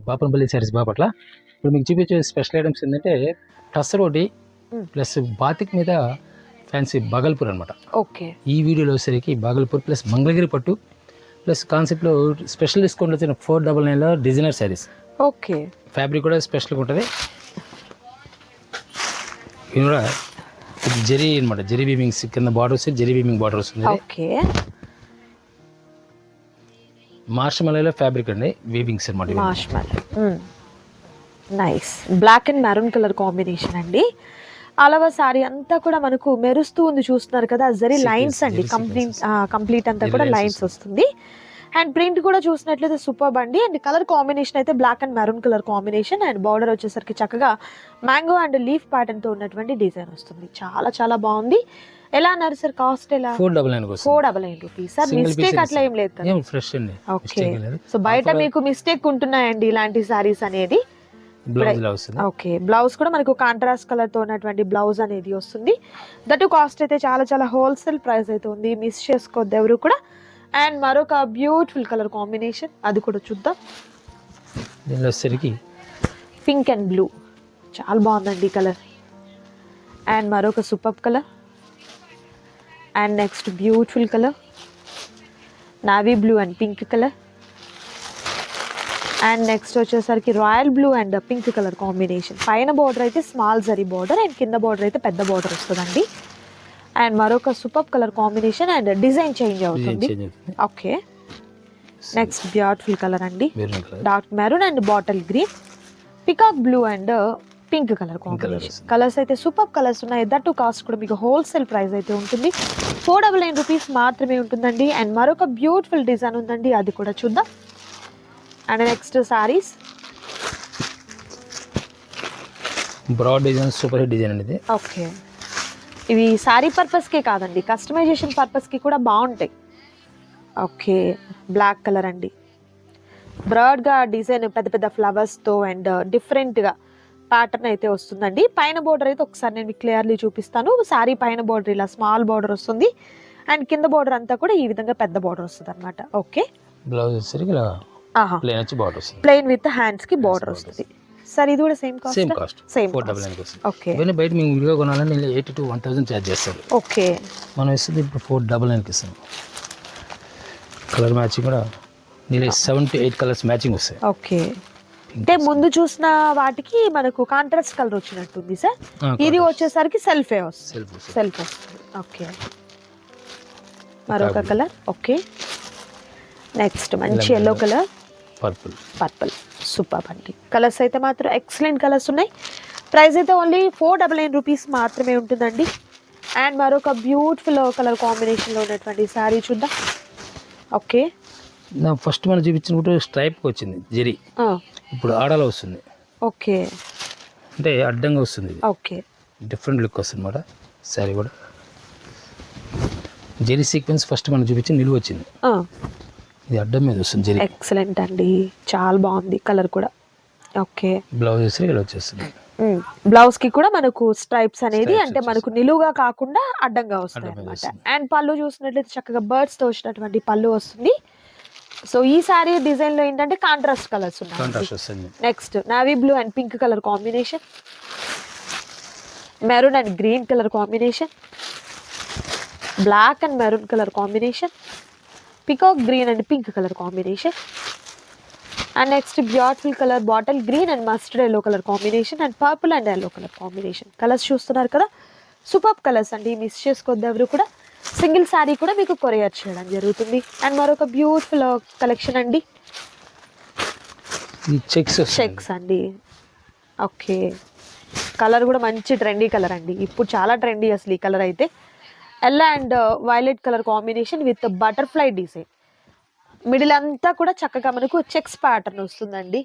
బాపనపల్లి శారీస్ బాపట్ల. ఇప్పుడు మీకు చూపించే స్పెషల్ ఐటమ్స్ ఏంటంటే టస్సర్ ఒకటి ప్లస్ బాతిక్ మీద ఫ్యాన్సీ బాగల్పూర్ అనమాట. ఓకే, ఈ వీడియోలో వచ్చేసరికి బాగల్పూర్ ప్లస్ మంగళగిరి పట్టు ప్లస్ కాన్సెప్ట్లో స్పెషల్ డిస్కౌంట్ వచ్చిన 499లో డిజైనర్ శారీస్. ఓకే, ఫ్యాబ్రిక్ కూడా స్పెషల్గా ఉంటుంది. ఇది కూడా జెరీ అనమాట, జెరీ వీవింగ్స్ కింద బార్డర్ వస్తుంది, జెరీ వీవింగ్ బార్డర్ వస్తుంది. ఓకే, మార్షమలలో ఫ్యాబ్రిక్ అండి, వీవింగ్స్ అనమాట. Nice black and maroon colour combination అండి. అలవా సారీ అంతా కూడా మనకు మెరుస్తూ ఉంది, చూస్తున్నారు కదా, జరీ లైన్స్ అండి. కంప్లీట్ అంతా కూడా లైన్స్ వస్తుంది. అండ్ ప్రింట్ కూడా చూసినట్లయితే సూపర్ అండి. అండ్ కలర్ కాంబినేషన్ అయితే black and maroon colour combination. And border వచ్చేసరికి చక్కగా మ్యాంగో అండ్ లీఫ్ ప్యాటర్న్ తో ఉన్నటువంటి డిజైన్ వస్తుంది. చాలా చాలా బాగుంది. ఎలా అన్నారు సార్ కాస్ట్? ఎలా? 499 రూపీస్ సార్. మిస్టేక్ అట్లా ఏం లేదు కదా? ఫ్రెష్ అండి. ఓకే, సో బయట మీకు మిస్టేక్ ఉంటున్నాయండి ఇలాంటి సారీస్ అనేది. ఓకే, బ్లౌజ్ కూడా మనకు కాంట్రాస్ట్ కలర్ తో ఉన్నటువంటి బ్లౌజ్ అనేది వస్తుంది. దట్ కాస్ట్ అయితే చాలా చాలా హోల్సేల్ ప్రైస్ అయితే ఉంది, మిస్ చేసుకోవద్దు ఎవరు కూడా. అండ్ మరొక బ్యూటిఫుల్ కలర్ కాంబినేషన్, అది కూడా చూద్దాం. దీనిలో వచ్చేసరికి పింక్ అండ్ బ్లూ, చాలా బాగుందండి ఈ కలర్. అండ్ మరొక super colour. And next beautiful colour navy blue and pink colour. And next వచ్చేసరికి royal blue and pink colour combination. పైన బార్డర్ అయితే స్మాల్ జరీ బార్డర్ అండ్ కింద బార్డర్ అయితే పెద్ద బార్డర్ వస్తుందండి. అండ్ మరొక super colour combination and design change అవుతుంది. Okay, next beautiful colour అండి, dark maroon and bottle green, peacock blue and pink colour combination. Colours అయితే సూపర్ కలర్స్ ఉన్నాయి. దట్టు కాస్ట్ కూడా మీకు హోల్సేల్ ప్రైస్ అయితే ఉంటుంది, 499 రూపీస్ మాత్రమే ఉంటుందండి. అండ్ మరొక బ్యూటిఫుల్ డిజైన్ ఉందండి, అది కూడా చూద్దాం. And next saris broad design, super hit design అనేది. ఓకే, ఇవి సారీ పర్పస్కే కాదండి, కస్టమైజేషన్ పర్పస్కి కూడా బాగుంటాయి. ఓకే, బ్లాక్ కలర్ అండి, బ్రాడ్గా డిజైన్ పెద్ద పెద్ద ఫ్లవర్స్తో అండ్ డిఫరెంట్గా ప్యాటర్న్ అయితే వస్తుందండి. పైన బోర్డర్ అయితే ఒకసారి నేను మీకు క్లియర్లీ చూపిస్తాను. సారీ పైన బోర్డర్ ఇలా స్మాల్ బోర్డర్ వస్తుంది అండ్ కింద బోర్డర్ అంతా కూడా ఈ విధంగా పెద్ద బోర్డర్ వస్తుంది అనమాట. ఓకే, బ్లౌజ్ వచ్చేసరికి ఇలా ప్లెయిన్ వచ్చి బార్డర్ వస్తుంది, ప్లెయిన్ విత్ హ్యాండ్స్ కి బోర్డర్ వస్తుంది. సార్ ఇది కూడా సేమ్ కాస్ట్? సేమ్ 499 వస్తుంది. ఓకే, ఇవన్నీ బయట మీకు విడిగా కొనాలని 80 to 1000 ఛార్జ్ చేస్తారు. ఓకే, మనం ఇస్తుంది ఇప్పుడు 499 ఇస్తాం. కలర్ మ్యాచింగ్ కూడా నీళ్ళు 7 to 8 కలర్స్ మ్యాచింగ్ వస్తాయి. ఓకే, అంటే ముందు చూసిన వాటికి మనకు కాంట్రాస్ట్ కలర్ వచ్చినట్టుంది సార్. ఇది వచ్చేసరికి సెల్ఫ్ వస్తుంది. ఓకే, మరొక కలర్. ఓకే, నెక్స్ట్ మంచి ఎల్లో కలర్, పర్పుల్. సూపర్ అండి. కలర్స్ అయితే మాత్రం ఎక్సలెంట్ కలర్స్ ఉన్నాయి. ప్రైస్ అయితే ఓన్లీ 499 రూపీస్ మాత్రమే ఉంటుందండి. అండ్ మరొక బ్యూటిఫుల్ కలర్ కాంబినేషన్లో ఉన్నటువంటి శారీ చూద్దాం. ఓకే, ఫస్ట్ మనం చూపించినప్పుడు స్ట్రైప్కి వచ్చింది జెరీ, ఇప్పుడు ఆడాలో వస్తుంది. ఓకే, అంటే అడ్డంగా వస్తుంది. ఓకే, డిఫరెంట్ లుక్ వస్తుంది అన్నమాట. శారీ కూడా జెరీ సీక్వెన్స్ ఫస్ట్ మనం చూపించి నిలువ వచ్చింది, ఇది అడ్డం మీద వస్తుంది జెరీ. ఎక్సలెంట్ అండి, చాలా బాగుంది కలర్ కూడా. ఓకే, బ్లౌజ్ వచ్చి ఇలా వచ్చేస్తుంది. బ్లౌజ్ కి కూడా మనకు స్ట్రైప్స్ అనేది అంటే మనకు నిలువుగా కాకుండా అడ్డంగా వస్తాయి అన్నమాట. అండ్ పళ్ళు చూసినట్లయితే చక్కగా బర్డ్స్ తో వచ్చినటువంటి పళ్ళు వస్తుంది. సో ఈ సారీ డిజైన్ లో ఏంటంటే కాంట్రాస్ట్ కలర్స్ ఉన్నాయి. Next navy blue and pink colour combination, maroon and green colour combination, black and maroon colour combination, peacock green and pink colour combination. And next beautiful colour bottle green and mustard yellow colour combination and purple and yellow colour combination. Colours చూస్తున్నారు కదా, super colours అండి, miss చేసుకోవద్దు ఎవరు కూడా. Single sari కూడా మీకు courier చేయడం జరుగుతుంది. అండ్ మరొక బ్యూటిఫుల్ కలెక్షన్ అండి, చెక్స్ అండి. ఓకే, కలర్ కూడా మంచి ట్రెండీ కలర్ అండి, ఇప్పుడు చాలా ట్రెండీ అసలు ఈ కలర్ అయితే. Yellow and violet colour combination with butterfly design. Middle అంతా కూడా చక్కగా మనకు చెక్స్ ప్యాటర్న్ వస్తుందండి.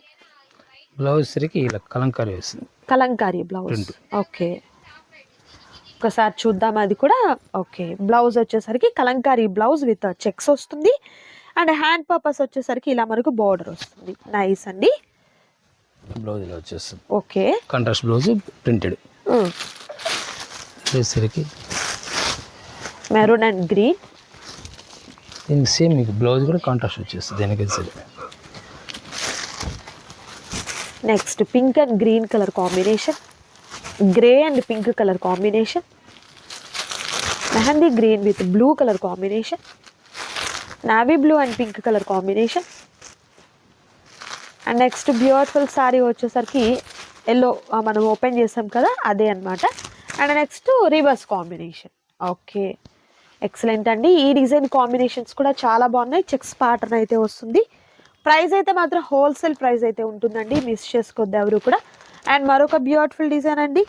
బ్లౌజ్ సరికి ఇలా కలంకారీ వస్తుంది, కలంకారీ బ్లౌజ్. ఓకే, ఒకసారి చూద్దాం అది కూడా. ఓకే, బ్లౌజ్ వచ్చేసరికి కలంకారీ బ్లౌజ్ విత్ చెక్స్ వస్తుంది అండ్ హ్యాండ్ పర్పస్ వచ్చేసరికి ఇలా మనకు బార్డర్ వస్తుంది. నైస్ అండి. బ్లౌజ్ ఇలా వచ్చేస్తుంది. Okay, contrast blouse printed. వచ్చేసరికి మెరూన్ అండ్ గ్రీన్. దీనికి సేమ్ మీకు బ్లౌజ్ కూడా కాంట్రాస్ట్ వచ్చేస్తుంది. దీనికి next pink and green colour combination, grey and pink colour combination, mehndi green with blue colour combination, navy blue and pink colour combination. And next beautiful sorry వచ్చేసరికి yellow మనం open చేసాం కదా అదే అనమాట. And next reverse combination. Okay, excellent అండి. ఈ design combinations కూడా చాలా బాగున్నాయి. చెక్స్ ప్యాటర్న్ అయితే వస్తుంది. ప్రైస్ అయితే మాత్రం హోల్సేల్ ప్రైస్ అయితే ఉంటుందండి, మిస్ చేసుకోవద్దు ఎవరు కూడా. అండ్ మరొక బ్యూటిఫుల్ డిజైన్ అండి,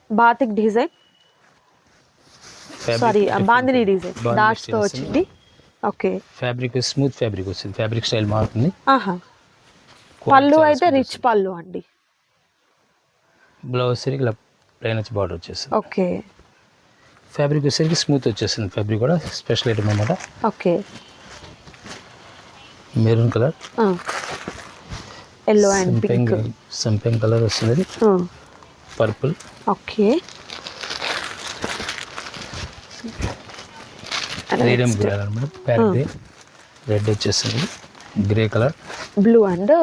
batik design, sorry bandhani design డాట్స్తో వచ్చింది. ఓకే, ఫ్యాబ్రిక్ స్మూత్ ఫ్యాబ్రిక్ వస్తుంది, ఫ్యాబ్రిక్ స్టైల్ మారుతుంది. ఆహా, పళ్ళు అయితే రిచ్ పళ్ళు అండి. బ్లౌజ్ సరికి ఇలా ప్లెయిన్ వచ్చి బార్డర్ వచ్చేస్తుంది. ఓకే, ఫ్యాబ్రిక్ వచ్చేసరికి స్మూత్ వచ్చేస్తుంది. ఫ్యాబ్రిక్ కూడా స్పెషల్ ఐటమ్ అన్నమాట. Okay, maroon colour, yellow and pink, సంపెంగ్ కలర్ వస్తుంది. పర్పుల్, ఓకే, రేడియం గ్రే అనమాట. ప్యారెట్ రెడ్ వచ్చేస్తుంది. Grey colour, blue and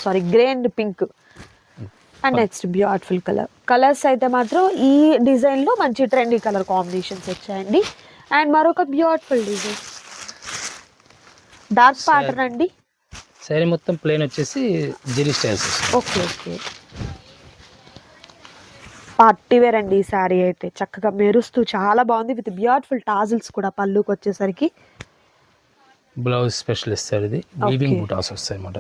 sorry grey and pink. And next beautiful colours అయితే మాత్రం ఈ డిజైన్లో మంచి ట్రెండీ కలర్ కాంబినేషన్స్ వచ్చాయండి. అండ్ మరొక బ్యూటిఫుల్ డిజైన్ డార్క్ ప్యాటర్న్ అండి. శారీ మొత్తం ప్లెయిన్ వచ్చేసి zari styles. Okay, okay, party wear అండి. ఈ శారీ అయితే చక్కగా మెరుస్తూ చాలా బాగుంది, విత్ బ్యూటిఫుల్ టాజిల్స్ కూడా పళ్ళుకి వచ్చేసరికి. బ్లౌజ్ స్పెషల్ ఇస్తారు. ఇది వీవింగ్ బూటాస్ వస్తాయి అన్నమాట.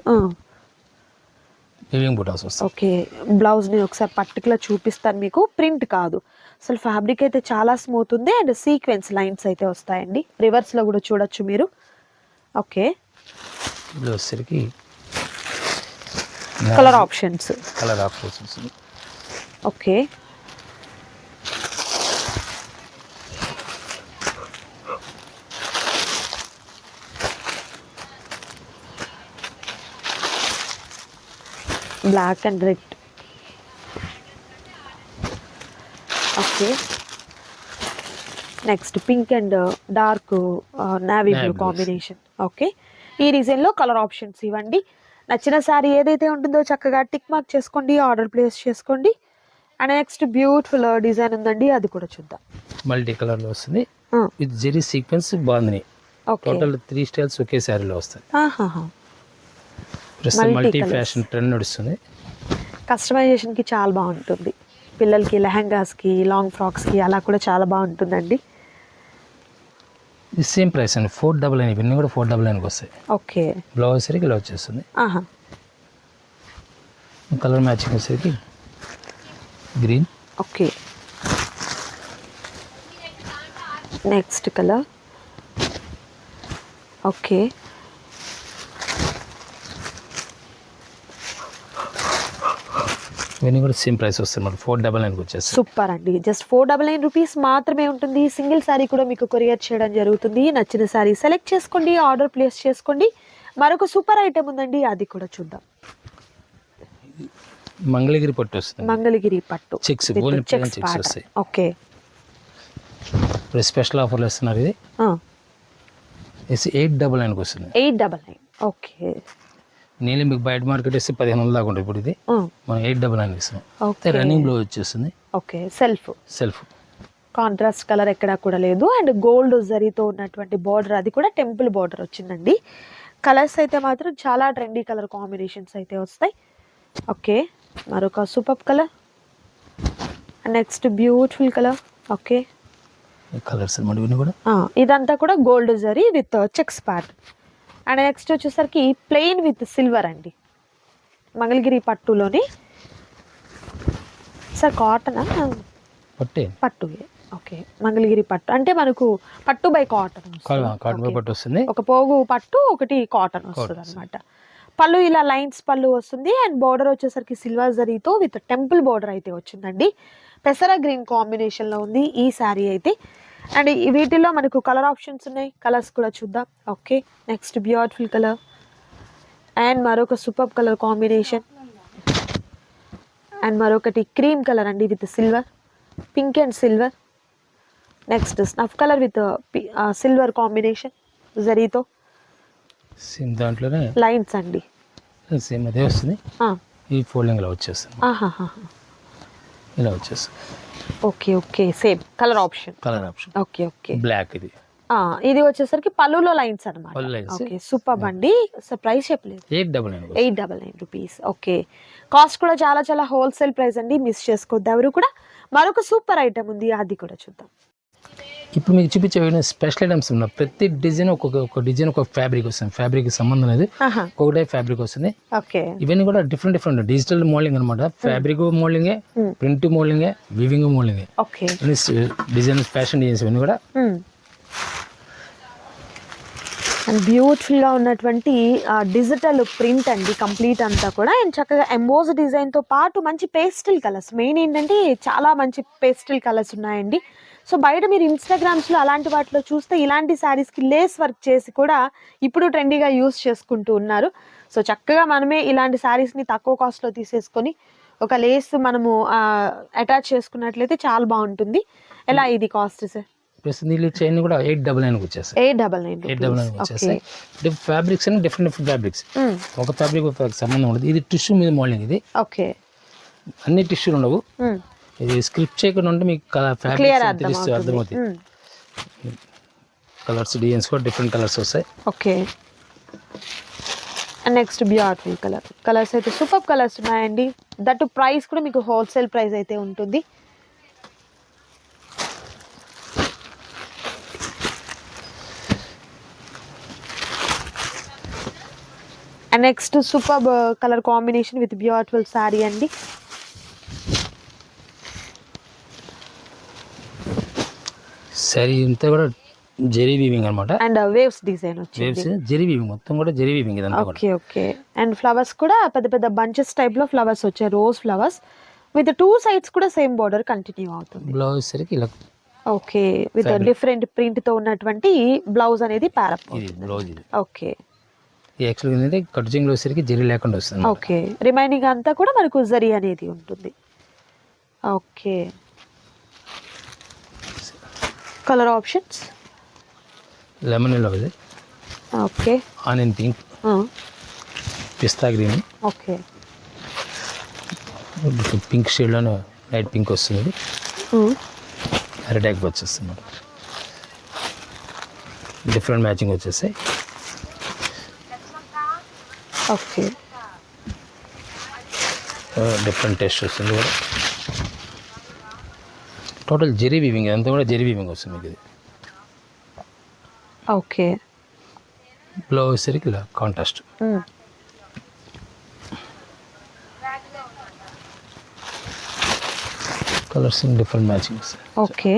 వీవింగ్ బూటాస్ వస్తాయి. ఓకే, బ్లౌజ్ నేను ఒకసారి పర్టికులర్ చూపిస్తాను మీకు, ప్రింట్ కాదు అసలు. ఫ్యాబ్రిక్ అయితే చాలా స్మూత్ ఉంది అండ్ సీక్వెన్స్ లైన్స్ అయితే వస్తాయండి. రివర్స్లో కూడా చూడొచ్చు మీరు. ఓకే, బ్లౌజ్ సరికి కలర్ ఆప్షన్స్ వస్తుంది. Okay, black and red. Okay, next pink and dark navy blue combination. Okay, ఈ డిజైన్లో కలర్ ఆప్షన్స్ ఇవ్వండి. నచ్చిన శారీ ఏదైతే ఉంటుందో చక్కగా టిక్ మార్క్ చేసుకోండి, ఆర్డర్ ప్లేస్ చేసుకోండి. అండ్ నెక్స్ట్ బ్యూటిఫుల్ డిజైన్ ఉందండి, అది కూడా చూద్దాం. మల్టీ కలర్లో వస్తుంది విత్ జెరీ సీక్వెన్స్ బాగుంది. టోటల్ 3 స్టైల్స్ ఒకే శారీలో వస్తాయి. మల్టీ ఫ్యాషన్ ట్రెండ్ నడుస్తుంది. కస్టమైజేషన్కి చాలా బాగుంటుంది. పిల్లలకి లెహంగాస్కి, లాంగ్ ఫ్రాక్స్కి అలా కూడా చాలా బాగుంటుందండి. ఇది సేమ్ ప్రైస్ అండి, 499. ఇవన్నీ కూడా 499కి వస్తాయి. ఓకే, బ్లౌజ్ సరికి ఇలా వచ్చేస్తుంది. కలర్ మ్యాచింగ్ వచ్చేసరికి green. Okay, next colour. Okay, ఇవన్నీ కూడా సేమ్ ప్రైస్ వస్తుంది మరి 499కి వచ్చేస్తుంది. సూపర్ అండి, జస్ట్ 499 రూపీస్ మాత్రమే ఉంటుంది. సింగిల్ శారీ కూడా మీకు కొరియర్ చేయడం జరుగుతుంది. నచ్చిన శారీ సెలెక్ట్ చేసుకోండి, ఆర్డర్ ప్లేస్ చేసుకోండి. మరొక సూపర్ ఐటమ్ ఉందండి, అది కూడా చూద్దాం. మంగళగిరి పట్టు వస్తుంది. మంగళగిరి పట్టు చెక్స్ వస్తాయి. ఓకే, ఇప్పుడు స్పెషల్ ఆఫర్లు ఇస్తున్నారు. ఇది 899కి వస్తుంది. 899. ఓకే, నేను మీకు బయట మార్కెట్ వేస్తే 1500 దాకా ఉంటుంది. ఇప్పుడు ఇది మనం 899 ఇస్తాం. రన్నింగ్ బ్లౌజ్ వచ్చేస్తుంది. ఓకే, సెల్ఫ్ కాంట్రాస్ట్ కలర్ ఎక్కడా కూడా లేదు. అండ్ గోల్డ్ జరీతో ఉన్నటువంటి బార్డర్, అది కూడా టెంపుల్ బార్డర్ వచ్చిందండి. కలర్స్ అయితే మాత్రం చాలా ట్రెండీ కలర్ కాంబినేషన్స్ అయితే వస్తాయి. ఓకే, మరొక super colour. Next beautiful colour. Okay, colours అన్నమాట కూడా. ఇదంతా కూడా gold zari with checks pattern. And next వచ్చేసరికి ప్లెయిన్ విత్ సిల్వర్ అండి, మంగళగిరి పట్టులోని. సార్ కాటనా? పట్టు. ఓకే, మంగళగిరి పట్టు అంటే మనకు పట్టు బై కాటన్ వస్తుంది. ఒక పోగు పట్టు, ఒకటి కాటన్ వస్తుంది అనమాట. పళ్ళు ఇలా లైన్స్ పళ్ళు వస్తుంది. అండ్ బార్డర్ వచ్చేసరికి సిల్వర్ జరీతో విత్ టెంపుల్ బార్డర్ అయితే వచ్చిందండి. పెసర గ్రీన్ కాంబినేషన్లో ఉంది ఈ శారీ అయితే. అండ్ వీటిల్లో మనకు కలర్ ఆప్షన్స్ ఉన్నాయి, కలర్స్ కూడా చూద్దాం. Okay, next beautiful colour and మరొక సూపర్ కలర్ కాంబినేషన్. అండ్ మరొకటి క్రీమ్ కలర్ అండి with silver, pink and silver. Next snuff colour with silver combination జరీతో దాంట్లోనే లైన్స్ అండి. సేమ్ అదే వస్తుంది. ఈ ఫోల్డింగ్ ఇలా వచ్చేస్తుంది, ఇలా వచ్చేస్తుంది. Okay okay, same colour option. Okay okay, black ఇది. ఇది వచ్చేసరికి పళ్ళులో లైన్స్ అనమాట. పళ్ళు lines. ఓకే, సూపర్ అండి. ప్రైస్ చెప్పలేదు. 899. 899 రూపీస్. ఓకే, కాస్ట్ కూడా చాలా చాలా హోల్సేల్ ప్రైస్ అండి, మిస్ చేసుకోవద్దు ఎవరు కూడా. మరొక సూపర్ ఐటమ్ ఉంది, అది కూడా చూద్దాం. ఇప్పుడు మీకు చూపించే స్పెషల్ ఐటమ్స్ ఉన్నాయి. ప్రతి డిజైన్ ఒక్కొక్క డిజైన్ ఒక ఫ్యాబ్రిక్ వస్తుంది. ఫ్యాబ్రిక్ సంబంధం లేదు, ఒక్కొక్కటే ఫ్యాబ్రిక్ వస్తుంది. ఓకే, ఇవన్నీ కూడా డిఫరెంట్ డిజిటల్ మోల్డింగ్ అనమాట. ఫ్యాబ్రిక్ మోల్డింగే, ప్రింట్ మోల్డింగే, వీవింగ్ మోల్డింగే. ఓకే, డిజైన్ ఫ్యాషన్ డిజైన్స్ ఇవన్నీ కూడా. అండ్ బ్యూటిఫుల్గా ఉన్నటువంటి డిజిటల్ ప్రింట్ అండి కంప్లీట్ అంతా కూడా. అండ్ చక్కగా ఎంబోజ్ డిజైన్తో పాటు మంచి పేస్టల్ కలర్స్. మెయిన్ ఏంటంటే చాలా మంచి పేస్టల్ కలర్స్ ఉన్నాయండి. సో బయట మీరు ఇన్స్టాగ్రామ్స్లో అలాంటి వాటిలో చూస్తే ఇలాంటి శారీస్కి లేస్ వర్క్ చేసి కూడా ఇప్పుడు ట్రెండీగా యూస్ చేసుకుంటూ ఉన్నారు. సో చక్కగా మనమే ఇలాంటి శారీస్ని తక్కువ కాస్ట్లో తీసేసుకొని ఒక లేస్ మనము అటాచ్ చేసుకున్నట్లయితే చాలా బాగుంటుంది. ఎలా ఇది కాస్ట్ సార్? దీని చైన్ కూడా 899 వచ్చేస్తాయి. 899 వచ్చేస్తాయి. ఫ్యాబ్రిక్స్ అని డిఫరెంట్ ఫ్యాబ్రిక్స్, ఒక ఫ్యాబ్రిక్ సంబంధం ఉండదు. ఇది టిష్యూ మీద మోల్డింగ్ ఇది. ఓకే, అన్ని టిష్యూలు ఉండవు. ఇది స్క్రిప్ట్ చేయకుండా ఉంటే మీకు ఫ్యాబ్రిక్స్ అర్థమవుతాయి. కలర్స్ డిజైన్స్ కూడా డిఫరెంట్ కలర్స్ వస్తాయి. ఓకే, నెక్స్ట్ బ్యూటిఫుల్ కలర్స్ అయితే సూపర్ కలర్స్ ఉన్నాయండి. దట్ ప్రైస్ కూడా మీకు హోల్సేల్ ప్రైస్ అయితే ఉంటుంది. Next super colour combination with beautiful sari అండి. శారీ అంతా కూడా జెరీ వీవింగ్ అన్నమాట. అండ్ వేవ్స్ డిజైన్ వచ్చింది. జెరీ వీవింగ్ మొత్తం కూడా జెరీ వీవింగ్ ఇదంతా. ఓకే ఓకే, అండ్ ఫ్లవర్స్ కూడా పెద్ద పెద్ద బంచెస్ టైప్ లో ఫ్లవర్స్ వచ్చాయి, రోజ్ ఫ్లవర్స్ విత్ 2 sides కూడా సేమ్ బార్డర్ కంటిన్యూ అవుతుంది. బ్లౌజ్ సరికి ఇలా ఓకే, విత్ డిఫరెంట్ ప్రింట్ తో ఉన్నటువంటి బ్లౌజ్ అనేది ప్యారప్. బ్లౌజ్ ఇది. ఓకే, యాక్చువల్గా ఏంటంటే కటింగ్ లో సరికి జెరీ లేకుండా వస్తుంది. ఓకే, రిమైనింగ్ అంతా కూడా మనకు జరీ అనేది ఉంటుంది. Okay, colour options lemon yellow ఇది. Okay, onion pink, pista green. Okay, pink షేడ్లోనే లైట్ పింక్ వస్తుంది. అరటాక్ వచ్చేస్తుంది. డిఫరెంట్ మ్యాచింగ్ వచ్చేస్తాయి. ఓకే, డిఫరెంట్ టేస్ట్ వస్తుంది కూడా. టోటల్ జెరీ వీవింగ్, అంతా కూడా జెరీ వీవింగ్ వస్తుంది మీకు ఇది. ఓకే, బ్లౌజ్ సరికి ఇలా కాంట్రాస్ట్. కలర్స్ డిఫరెంట్ మ్యాచింగ్ వస్తాయి. Okay,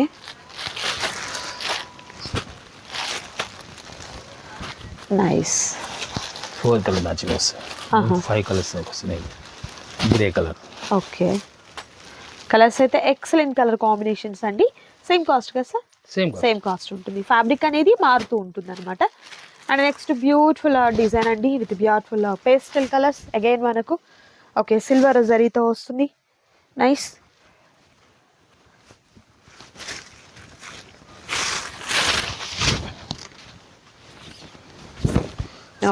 nice. 4 కలర్ మ్యాచింగ్ వస్తాయి. 5 కలర్స్ వస్తున్నాయి. Grey colour. ఓకే, కలర్స్ అయితే ఎక్సలెంట్ కలర్ కాంబినేషన్స్ అండి. సేమ్ కాస్ట్ కదా సార్? సేమ్ కాస్ట్ ఉంటుంది. ఫ్యాబ్రిక్ అనేది మారుతూ ఉంటుంది అనమాట. అండ్ నెక్స్ట్ బ్యూటిఫుల్ డిజైన్ అండి with beautiful pastel colours again మనకు. ఓకే, సిల్వర్ జరీతో వస్తుంది. నైస్.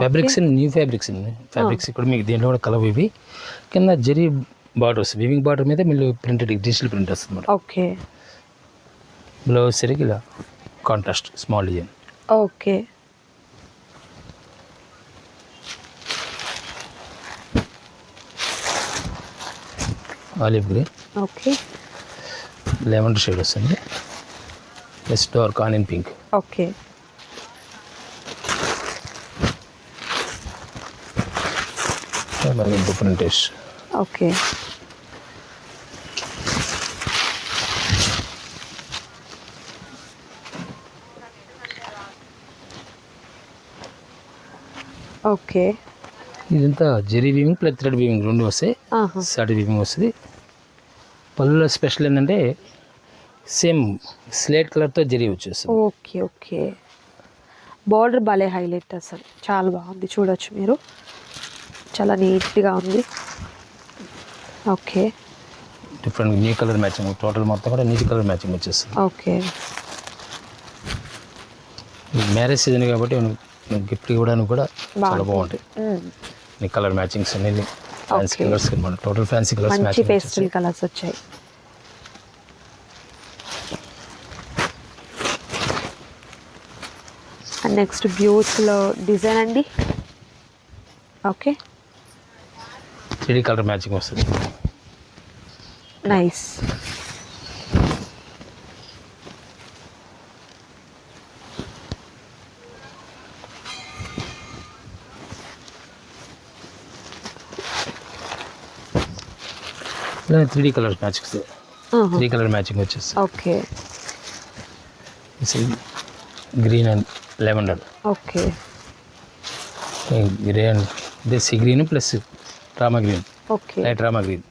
ఫ్యాబ్రిక్స్ న్యూ ఫ్యాబ్రిక్స్ ఇక్కడ మీకు దీంట్లో కూడా కలర్ ఇవి. కింద జరీ బార్డర్స్, వీవింగ్ బార్డర్ మీద మీరు ప్రింటెడ్ డిజిటల్ ప్రింట్ వస్తుంది. ఓకే, బ్లౌజ్ సరికి ఇలా contrast small design. Okay, olive green. Okay, lemon shade వస్తుంది. Plus dark onion pink. Okay, మరి డిఫరెంట్ టేస్ట్. ఓకే, ఓకే, ఇదంతా zari weaving plus thread weaving రెండు వస్తాయి. సారీ వీవింగ్ వస్తుంది. పళ్ళులో స్పెషల్ ఏంటంటే సేమ్ స్లేట్ కలర్తో జెరీ వచ్చేస్తుంది. ఓకే ఓకే, బార్డర్ భలే హైలైట్, అసలు చాలా బాగుంది. చూడొచ్చు మీరు, చాలా నీట్గా ఉంది. Okay, different new colour matching. Total మొత్తం కూడా న్యూ కలర్ మ్యాచింగ్ వచ్చేస్తుంది. ఓకే, మ్యారేజ్ సీజన్ కాబట్టి గిఫ్ట్ ఇవ్వడానికి కూడా చాలా బాగుంటాయి. ఈ కలర్ మ్యాచింగ్స్ అన్ని ఫ్యాన్సీ Okay. కలర్స్ మన టోటల్ ఫ్యాన్సీ కలర్స్ మంచి మ్యాచింగ్ పేస్టల్ కలర్స్ వచ్చాయి. అండ్ నెక్స్ట్ బ్యూటిఫుల్ డిజైన్ అండి. ఓకే, 3D కలర్ మ్యాచింగ్ వస్తుంది. నైస్. ఇలా 3D colour matching 3 colour matching వచ్చేస్తుంది. Okay green and lavender, okay grey and the sea green plus Rama green, okay light Rama green,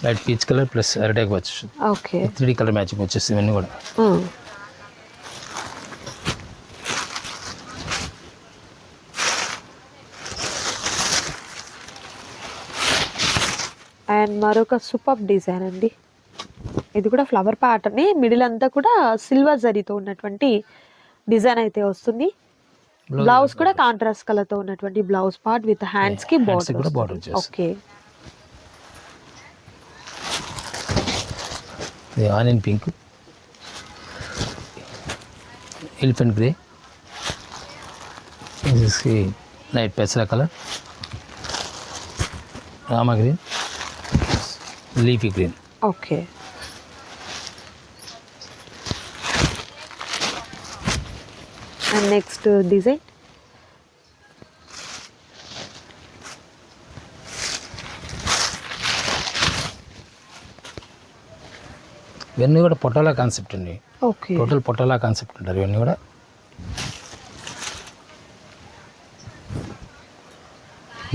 light peach colour plus అరటాక్ వచ్చేస్తుంది. Okay 3D colour matching వచ్చేస్తుంది ఇవన్నీ కూడా. And మరొక super design అండి. ఇది కూడా ఫ్లవర్ ప్యాటర్న్, మిడిల్ అంతా కూడా సిల్వర్ జరీతో ఉన్నటువంటి డిజైన్ అయితే వస్తుంది. బ్లౌజ్ కూడా కాంట్రాస్ట్ కలర్ తో ఉన్నటువంటి బ్లౌజ్ పార్ట్ విత్ హ్యాండ్స్ కి కూడా border బార్డర్. వచ్చేస్తుంది. ఓకే, ఇది onion pink, elephant grey, light పెసరా colour, Rama green, leafy green. Okay and next design ఇవన్నీ కూడా పొటాలా కాన్సెప్ట్ అండి. ఓకే టోటల్ పొటాలా కాన్సెప్ట్ ఉంటారు ఇవన్నీ కూడా.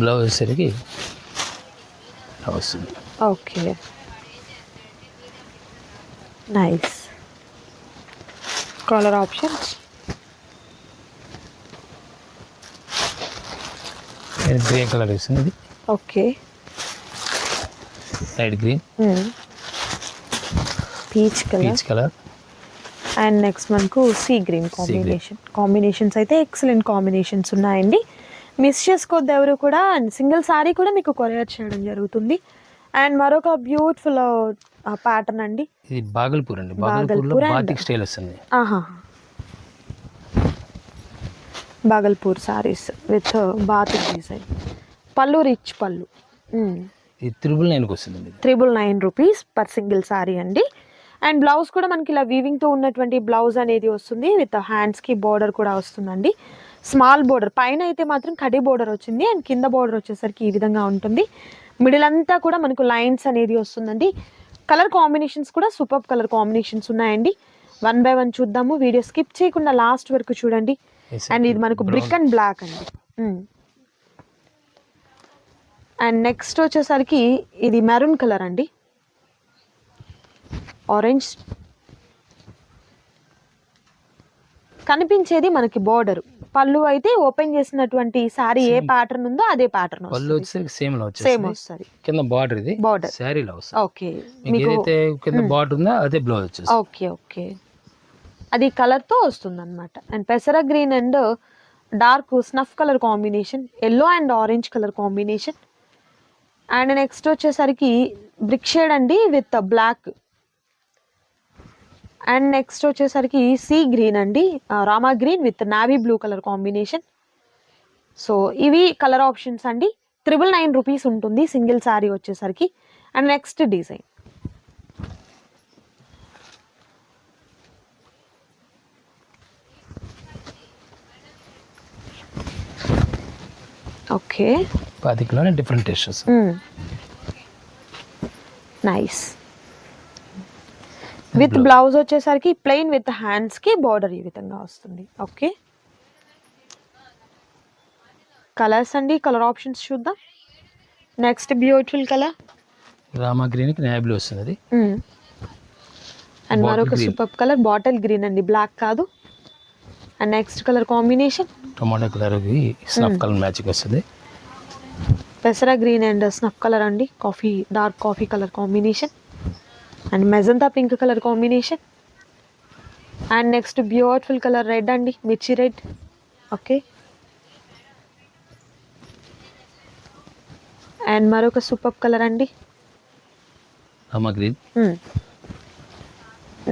బ్లౌజ్ వచ్చేసరికి ఇలా వస్తుంది. Okay nice. Colour options grey colour వస్తుంది. ఇది okay, light green, peach colour peach colour, and next మనకు సీ గ్రీన్ కాంబినేషన్స్ అయితే ఎక్సలెంట్ కాంబినేషన్స్ ఉన్నాయండి. మిస్ చేసుకోవద్దు ఎవరు కూడా. అండ్ సింగిల్ సారీ కూడా మీకు కొరియర్ చేయడం జరుగుతుంది. అండ్ మరొక బ్యూటిఫుల్ ప్యాటర్న్ అండి. ఇది బాగల్పూర్ అండి. బాగల్పూర్లో బాటిక్ స్టైల్ వస్తుంది. ఆహా, Bhagalpur saris with batik design. పళ్ళు రిచ్ పళ్ళు. ఇది 999 వస్తుంది. 999 రూపీస్ పర్ సింగిల్ సారీ అండి. అండ్ బ్లౌజ్ కూడా మనకి ఇలా వీవింగ్తో ఉన్నటువంటి బ్లౌజ్ అనేది వస్తుంది విత్ హ్యాండ్స్కి బార్డర్ కూడా వస్తుందండి. స్మాల్ బోర్డర్ పైన అయితే మాత్రం కడి బోర్డర్ వచ్చింది. అండ్ కింద బోర్డర్ వచ్చేసరికి ఈ విధంగా ఉంటుంది. మిడిల్ అంతా కూడా మనకు లైన్స్ అనేది వస్తుందండి. కలర్ కాంబినేషన్స్ కూడా సూపర్ కలర్ కాంబినేషన్స్ ఉన్నాయండి. 1 by 1 చూద్దాము. వీడియో స్కిప్ చేయకుండా లాస్ట్ వరకు చూడండి. అండ్ ఇది మనకు బ్రిక్ అండ్ బ్లాక్ అండి. అండ్ నెక్స్ట్ వచ్చేసరికి ఇది మెరూన్ కలర్ అండి. ఆరెంజ్ కనిపించేది మనకి బోర్డర్. పళ్ళు అయితే ఓపెన్ చేసినటువంటి సారీ ఏ ప్యాటర్న్ ఉందో అదే ప్యాటర్న్ పళ్ళు వచ్చేసరికి సేమ్ వస్తుంది. కింద బార్డర్ ఇది బార్డర్ శారీలో వస్తుంది. ఓకే, ఏదైతే కింద బార్డర్ ఉందో అదే బ్లౌజ్ వచ్చేసి. ఓకే ఓకే, అది కలర్తో వస్తుంది అనమాట. అండ్ పెసర green and dark snuff colour combination, yellow and orange colour combination. And next వచ్చేసరికి బ్రిక్ షేడ్ అండి విత్ బ్లాక్. అండ్ నెక్స్ట్ వచ్చేసరికి సీ గ్రీన్ అండి, Rama green with navy blue colour combination. So ఇవి కలర్ ఆప్షన్స్ అండి. 999 rupees ఉంటుంది single sari వచ్చేసరికి. And next design okay, 10 కిలోనే different taste వస్తుంది. నైస్. విత్ బ్లౌజ్ వచ్చేసరికి ప్లెయిన్ విత్ హ్యాండ్స్ కి బార్డర్ ఈ విధంగా వస్తుంది. ఓకే, కలర్స్ అండి, కలర్ ఆప్షన్స్ చూద్దాం. Next beautiful colour Rama green కి నేవీ బ్లూ వస్తుంది. అది అండ్ మరొక సూపర్ కలర్ బాటిల్ గ్రీన్ అండి, బ్లాక్ కాదు. And next colour combination tomato colour snuff colour matching వస్తుంది. పెసరా గ్రీన్ అండ్ స్నఫ్ కలర్ అండి, coffee dark coffee colour combination. And magenta pink colour combination. And next beautiful colour red అండి, మిర్చి red. Okay, and మరొక super colour అండి. Rama green,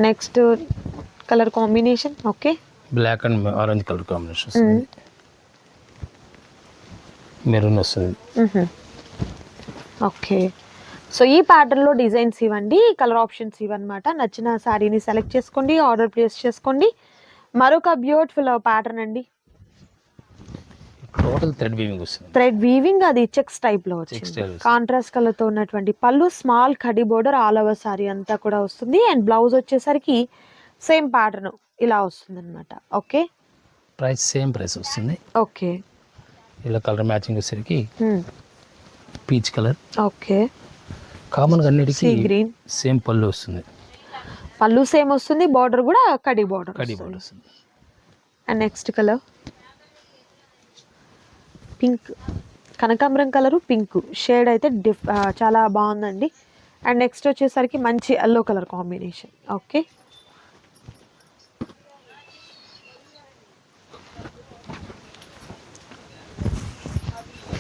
next colour combination okay, black and orange colour combination వస్తుంది. Maroon వస్తుంది. Okay, so ఈ ప్యాటర్న్లో designs ఇవ్వండి, colour options ఇవన్నమాట. నచ్చిన శారీని సెలెక్ట్ చేసుకోండి, ఆర్డర్ ప్లేస్ చేసుకోండి. మరొక బ్యూటిఫుల్ ప్యాటర్న్ అండి. టోటల్ థ్రెడ్ వీవింగ్ వస్తుంది. థ్రెడ్ వీవింగ్, అది చెక్స్ టైప్ లో వచ్చింది. కాంట్రాస్ట్ కలర్ తో ఉన్నటువంటి పళ్ళు, స్మాల్ కడి బోర్డర్ ఆల్ ఓవర్ సారీ అంతా కూడా వస్తుంది. అండ్ బ్లౌజ్ వచ్చేసరికి సేమ్ ప్యాటర్న్ ఇలా వస్తుంది అనమాట. ఓకే, ప్రైస్ సేమ్ ప్రైస్ వస్తుంది. ఓకే, ఇలా కలర్ మ్యాచింగ్ వచ్చేసరికి పీచ్ కలర్. ఓకే, కామన్గా అన్నిటికీ గ్రీన్ సేమ్ పళ్ళు వస్తుంది. పళ్ళు సేమ్ వస్తుంది, బార్డర్ కూడా కడి బార్డర్ వస్తుంది. అండ్ నెక్స్ట్ కలర్ పింక్, కనకాంబరం కలరు పింక్ షేడ్ అయితే చాలా బాగుందండి. అండ్ నెక్స్ట్ వచ్చేసరికి మంచి yellow colour combination. Okay,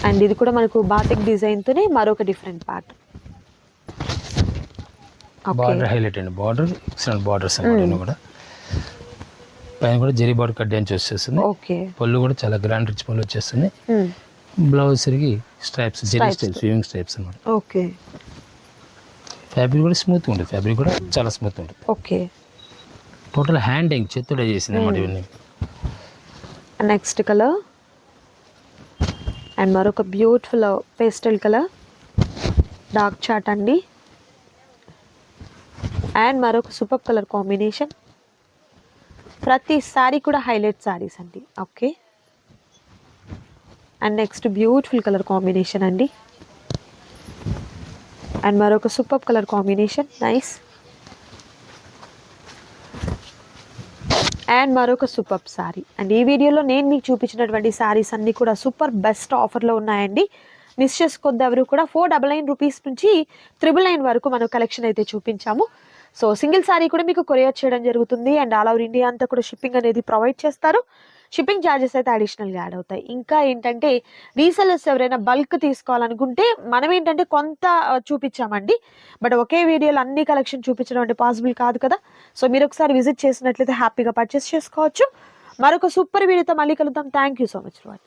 and ఇది కూడా మనకు బాతిక్ డిజైన్తోనే మరొక డిఫరెంట్ ప్యాటర్న్. బార్డర్ హైలైట్ అండి, బార్డర్ ఎక్సలెంట్ బార్డర్స్ అన్నమాట. కూడా పైన కూడా జరీ బార్డర్ కట్ డ్యాన్స్ వచ్చేస్తుంది. ఓకే, పళ్ళు కూడా చాలా గ్రాండ్ రిచ్ పళ్ళు వచ్చేస్తుంది. బ్లౌజ్ సరికి stripes, zari styles, weaving stripes అన్నమాట. ఓకే, ఫ్యాబ్రిక్ కూడా స్మూత్ ఉంటుంది, ఫ్యాబ్రిక్ కూడా చాలా స్మూత్ ఉంటుంది. ఓకే, టోటల్ హ్యాండింగ్ చేతుడే చేసింది అన్నమాట ఇవన్నీ. నెక్స్ట్ కలర్ అండ్ మరొక బ్యూటిఫుల్ పేస్టల్ కలర్, డార్క్ చాట్ అండి. అండ్ మరొక సూపర్ కలర్ కాంబినేషన్. ప్రతి సారీ కూడా హైలైట్ సారీస్ అండి. Okay, and next beautiful colour combination అండి. అండ్ మరొక super colour combination, nice. And మరొక సూపర్ సారీ. అండ్ ఈ వీడియోలో నేను మీకు చూపించినటువంటి సారీస్ అన్నీ కూడా సూపర్ బెస్ట్ ఆఫర్లో ఉన్నాయండి. మిస్ చేసుకోవద్దు ఎవరు కూడా. 499 రూపీస్ నుంచి 999 వరకు మనం కలెక్షన్ అయితే చూపించాము. సో సింగిల్ సారీ కూడా మీకు కొరియర్ చేయడం జరుగుతుంది. అండ్ ఆల్ ఓవర్ ఇండియా అంతా కూడా షిప్పింగ్ అనేది ప్రొవైడ్ చేస్తారు. షిప్పింగ్ ఛార్జెస్ అయితే అడిషనల్గా యాడ్ అవుతాయి. ఇంకా ఏంటంటే రీసెలర్స్ ఎవరైనా బల్క్ తీసుకోవాలనుకుంటే మనం ఏంటంటే కొంత చూపించామండి, బట్ ఒకే వీడియోలో అన్ని కలెక్షన్ చూపించడం అంటే పాసిబుల్ కాదు కదా. సో మీరు ఒకసారి విజిట్ చేసినట్లయితే హ్యాపీగా పర్చేస్ చేసుకోవచ్చు. మరొక సూపర్ వీడియోతో మళ్ళీ కలుద్దాం. Thank you so much for watching.